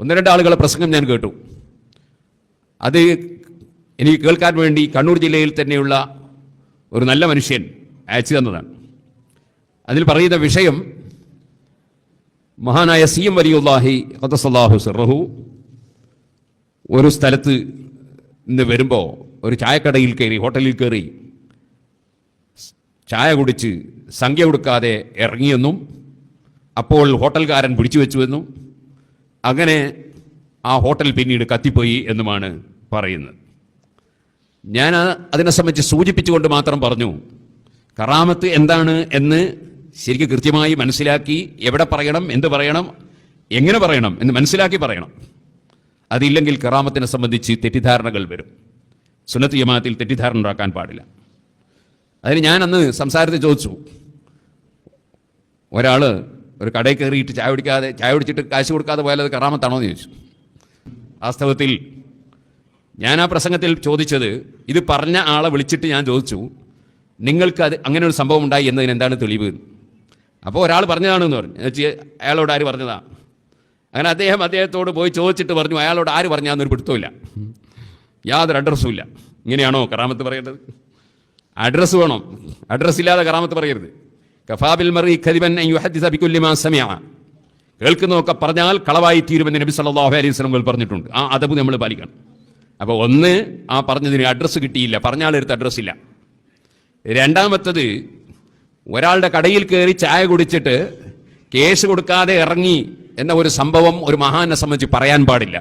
ഒന്ന് രണ്ട് ആളുകളെ പ്രസംഗം ഞാൻ കേട്ടു. അത് എനിക്ക് കേൾക്കാൻ വേണ്ടി കണ്ണൂർ ജില്ലയിൽ തന്നെയുള്ള ഒരു നല്ല മനുഷ്യൻ അയച്ചു തന്നതാണ്. അതിൽ പറയുന്ന വിഷയം മഹാനായ CM വലിയുല്ലാഹി ഖദ്ദസല്ലാഹു സിർറഹു ഒരു സ്ഥലത്ത് നിന്ന് വരുമ്പോൾ ഒരു ചായക്കടയിൽ കയറി, ഹോട്ടലിൽ കയറി ചായ കുടിച്ച് സംഖ്യ കൊടുക്കാതെ ഇറങ്ങിയെന്നും അപ്പോൾ ഹോട്ടൽക്കാരൻ പിടിച്ചു വെച്ചുവെന്നും അങ്ങനെ ആ ഹോട്ടൽ പിന്നീട് കത്തിപ്പോയി എന്നുമാണ് പറയുന്നത്. ഞാൻ അതിനെ സംബന്ധിച്ച് സൂചിപ്പിച്ചുകൊണ്ട് മാത്രം പറഞ്ഞു, കറാമത്ത് എന്താണ് എന്ന് ശരിക്കും കൃത്യമായി മനസ്സിലാക്കി എവിടെ പറയണം, എന്ത് പറയണം, എങ്ങനെ പറയണം എന്ന് മനസ്സിലാക്കി പറയണം. അതില്ലെങ്കിൽ കറാമത്തിനെ സംബന്ധിച്ച് തെറ്റിദ്ധാരണകൾ വരും. സുന്നത്ത് ജമാഅത്തിൽ തെറ്റിദ്ധാരണ ഉണ്ടാക്കാൻ പാടില്ല. അതിന് ഞാൻ അന്ന് സംസാരത്തിൽ ചോദിച്ചു, ഒരാൾ ഒരു കടയിൽ കയറിയിട്ട് ചായ കുടിച്ചിട്ട് കാശ് കൊടുക്കാതെ പോയാൽ അത് കറാമത്താണോ എന്ന് ചോദിച്ചു. വാസ്തവത്തിൽ ഞാൻ ആ പ്രസംഗത്തിൽ ചോദിച്ചത്, ഇത് പറഞ്ഞ ആളെ വിളിച്ചിട്ട് ഞാൻ ചോദിച്ചു, നിങ്ങൾക്ക് അത് അങ്ങനെ ഒരു സംഭവം ഉണ്ടായി എന്നതിന് എന്താണ് തെളിവ്? അപ്പോൾ ഒരാൾ പറഞ്ഞതാണെന്ന് പറഞ്ഞു. അയാളോട് ആര് പറഞ്ഞതാണ്? അങ്ങനെ അദ്ദേഹത്തോട് പോയി ചോദിച്ചിട്ട് പറഞ്ഞു, അയാളോട് ആര് പറഞ്ഞാന്നൊരു പിടുത്തമില്ല, യാതൊരു അഡ്രസ്സും ഇല്ല. ഇങ്ങനെയാണോ കറാമത്ത് പറയേണ്ടത്? അഡ്രസ്സ് വേണം, അഡ്രസ്സ് ഇല്ലാതെ കറാമത്ത് പറയരുത്. കഫാബിൽ മറി ഖദിബൻ അൻ യുഹദ്ദിസ ബികുല്ലി മാ സമിഅ, കേൾക്കുന്നതൊക്കെ പറഞ്ഞാൽ കളവായി തീരുമെന്ന് നബി സല്ലല്ലാഹു അലൈഹി വസല്ലം പറഞ്ഞിട്ടുണ്ട്. ആ അദബ് നമ്മൾ പാലിക്കണം. അപ്പോൾ ഒന്ന്, ആ പറഞ്ഞതിന് അഡ്രസ്സ് കിട്ടിയില്ല, പറഞ്ഞ ആളെടുത്ത് അഡ്രസ്സില്ല. രണ്ടാമത്തത്, ഒരാളുടെ കടയിൽ കയറി ചായ കുടിച്ചിട്ട് കേസ് കൊടുക്കാതെ ഇറങ്ങി എന്ന ഒരു സംഭവം ഒരു മഹാനെ സംബന്ധിച്ച് പറയാൻ പാടില്ല.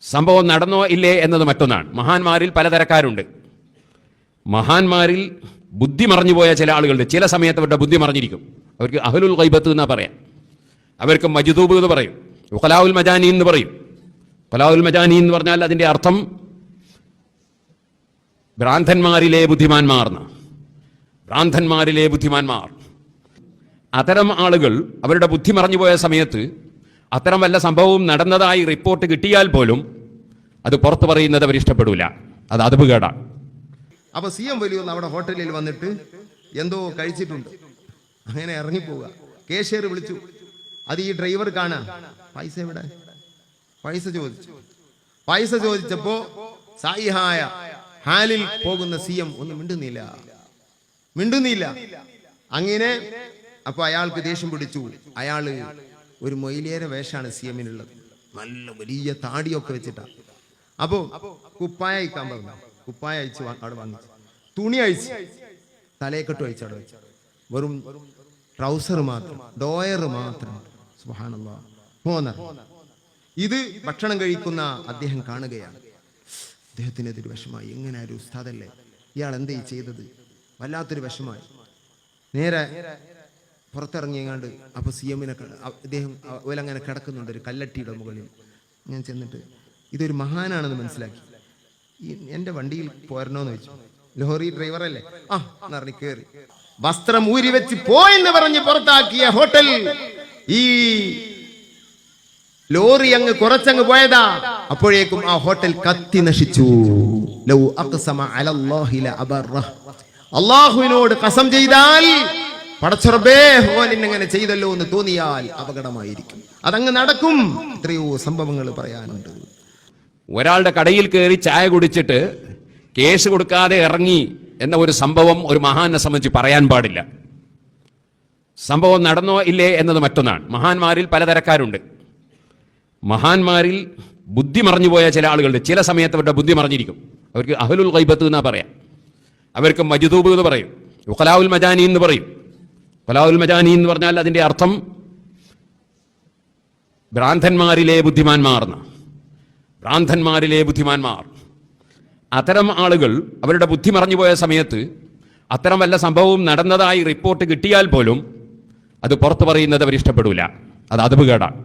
സംഭവം നടന്നോ ഇല്ലേ എന്നത് മറ്റൊന്നാണ്. മഹാന്മാരിൽ പലതരക്കാരുണ്ട്. മഹാന്മാരിൽ ബുദ്ധി മറഞ്ഞുപോയ ചില ആളുകളുണ്ട്. ചില സമയത്ത് അവരുടെ ബുദ്ധി മറഞ്ഞിരിക്കും. അവർക്ക് അഹ്ലുൽ ഗൈബത്ത് എന്നാ പറയാം, അവർക്ക് മജ്ദൂബ് എന്ന് പറയും, ഉഖലാഉൽ മജാനി എന്ന് പറയും. ഉഖലാഉൽ മജാനി എന്ന് പറഞ്ഞാൽ അതിൻ്റെ അർത്ഥം ഭ്രാന്തന്മാരിലെ ബുദ്ധിമാന്മാർ. അത്തരം ആളുകൾ അവരുടെ ബുദ്ധി മറഞ്ഞുപോയ സമയത്ത് അത്തരം വല്ല സംഭവവും നടന്നതായി റിപ്പോർട്ട് കിട്ടിയാൽ പോലും അത് പുറത്തു പറയുന്നത് അവർ ഇഷ്ടപ്പെടില്ല. അത് അദബുകേടാണ്. അപ്പൊ CM വലിയുള്ള അവിടെ ഹോട്ടലിൽ വന്നിട്ട് എന്തോ കഴിച്ചിട്ടുണ്ട്, അങ്ങനെ ഇറങ്ങിപ്പോവുക. കേഷ്യർ വിളിച്ചു, അത് ഈ ഡ്രൈവർ കാണാ, പൈസ എവിടെ? പൈസ ചോദിച്ചപ്പോ സായിഹായ ഹാലിൽ പോകുന്ന CM ഒന്നും മിണ്ടുന്നില്ല. അങ്ങനെ അപ്പൊ അയാൾക്ക് ദേഷ്യം പിടിച്ചു. അയാള് ഒരു മൊയിലേറെ വേഷമാണ് CM-നുള്ളത്, നല്ല വലിയ താടിയൊക്കെ വെച്ചിട്ടാ. അപ്പോ കുപ്പായ അയക്കാൻ പറഞ്ഞു. കുപ്പായ അയച്ച് അവിടെ വാങ്ങിച്ചു, തുണി അയച്ച്, തലയെക്കെട്ട് അയച്ച് അവിടെ വെച്ചു. വെറും ട്രൗസർ മാത്രം, ഡോയർ മാത്രം. സുബ്ഹാനല്ലാഹ്. ഇത് ഭക്ഷണം കഴിക്കുന്ന അദ്ദേഹം കാണുകയാണ്. അദ്ദേഹത്തിനെതിരെ വിഷമായി. എങ്ങനെ ഒരു ഉസ്താദല്ലേ, ഇയാൾ എന്തേ ചെയ്തത്? വല്ലാത്തൊരു വിഷമായി. നേരെ പുറത്തിറങ്ങിയങ്ങാണ്ട് അപ്പൊ CM-നെ അദ്ദേഹം ഓലങ്ങനെ കിടക്കുന്നുണ്ട് ഒരു കല്ലട്ടിയുടെ മുകളിൽ. ഞാൻ ചെന്നിട്ട് ഇതൊരു മഹാനാണെന്ന് മനസ്സിലാക്കി. എൻ്റെ വണ്ടിയിൽ പോരണോന്ന് വെച്ചു. ലോറി ഡ്രൈവറല്ലേ, എന്നറിഞ്ഞ് കയറി. വസ്ത്രം ഊരി വെച്ച് പോയെന്ന് പറഞ്ഞ് പുറത്താക്കിയ ഹോട്ടൽ ഈ ലോറി അങ്ങ് കുറച്ചങ്ങ് പോയതാ. അപ്പോഴേക്കും ആ ഹോട്ടൽ കത്തി നശിച്ചു. ലൗ അഖ്സമ അലല്ലാഹി ലഅബറ, അല്ലാഹുവിനോട് ഖസം ചെയ്താൽ പടച്ചറബേ ഓനിങ്ങനെ ചെയ്തല്ലോ എന്ന് തോന്നിയാൽ അപകടമായിരിക്കും. അതങ്ങ് നടക്കും. എത്രയോ സംഭവങ്ങൾ പറയാനുണ്ട്. ഒരാളുടെ കടയിൽ കയറി ചായ കുടിച്ചിട്ട് കേസ് കൊടുക്കാതെ ഇറങ്ങി എന്ന ഒരു സംഭവം ഒരു മഹാനെ സംബന്ധിച്ച് പറയാൻ പാടില്ല. സംഭവം നടന്നോ ഇല്ലേ എന്നത് മറ്റൊന്നാണ്. മഹാന്മാരിൽ പലതരക്കാരുണ്ട്. മഹാന്മാരിൽ ബുദ്ധി മറഞ്ഞുപോയ ചില ആളുകളുണ്ട്. ചില സമയത്ത് അവരുടെ ബുദ്ധി മറഞ്ഞിരിക്കും. അവർക്ക് അഹ്ലുൽ ഗൈബത്ത് എന്നാ പറയാം, അവർക്ക് മജ്ദൂബ് എന്ന് പറയും, ഉഖലാഉൽ മജാനി എന്ന് പറയും. ഉഖലാഉൽ മജാനി എന്ന് പറഞ്ഞാൽ അതിൻ്റെ അർത്ഥം ഭ്രാന്തന്മാരിലെ ബുദ്ധിമാന്മാർ. അത്തരം ആളുകൾ അവരുടെ ബുദ്ധി മറഞ്ഞുപോയ സമയത്ത് അത്തരം വല്ല സംഭവവും നടന്നതായി റിപ്പോർട്ട് കിട്ടിയാൽ പോലും അത് പുറത്തു പറയുന്നത് അവർ ഇഷ്ടപ്പെടില്ല. അത് അദബുകേടാണ്.